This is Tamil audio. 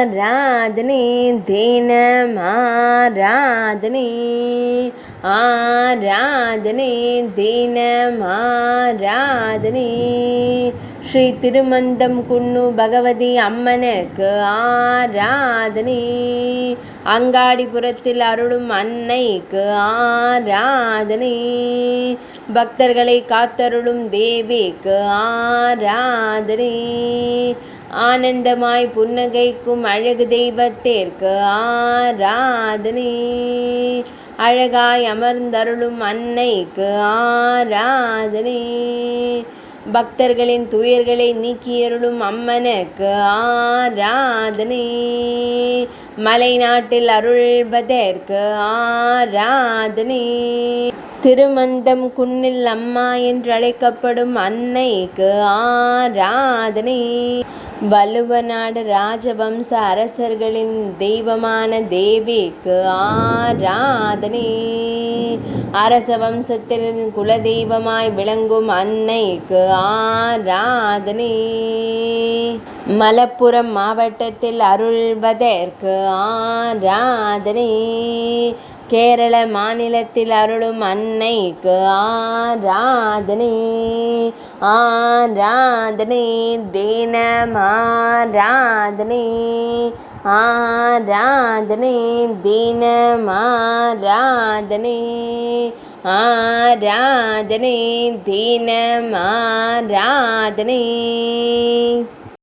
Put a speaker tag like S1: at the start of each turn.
S1: ஆராதனை தினம் ஆராதனை ஆராதனை தினம் ஆராதனை ஸ்ரீ திருமந்தம் குன்னு பகவதி அம்மனுக்கு ஆராதனை அங்காடிபுரத்தில் அருளும் அன்னைக்கு ஆராதனை பக்தர்களை காத்தருளும் தேவிக்கு ஆராதனை ஆனந்தமாய் புன்னகைக்கும் அழகு தெய்வத்திற்கு ஆராதனை அழகாய் அமர்ந்தருளும் அன்னைக்கு ஆராதனை பக்தர்களின் துயர்களை நீக்கியருளும் அம்மனுக்கு ஆராதனை மலைநாட்டில் அருள்வதற்கு ஆராதனை திருமந்தம் குன்னில் அம்மா என்று அழைக்கப்படும் அன்னைக்கு ஆராதனை வலுவநாடு ராஜவம்ச அரசர்களின் தெய்வமான தேவிக்கு ஆராதனை அரச வம்சத்தின் குலதெய்வமாய் விளங்கும் அன்னைக்கு ஆராதனை மலப்புரம் மாவட்டத்தில் அருள்வதற்கு ஆராதனை கேரள மாநிலத்தில் அருளும் அன்னைக்கு ஆராதனை ஆராதனை தினம் ஆராதனை ஆராதனை தினம் ஆராதனை ஆராதனை தினம் ஆராதனை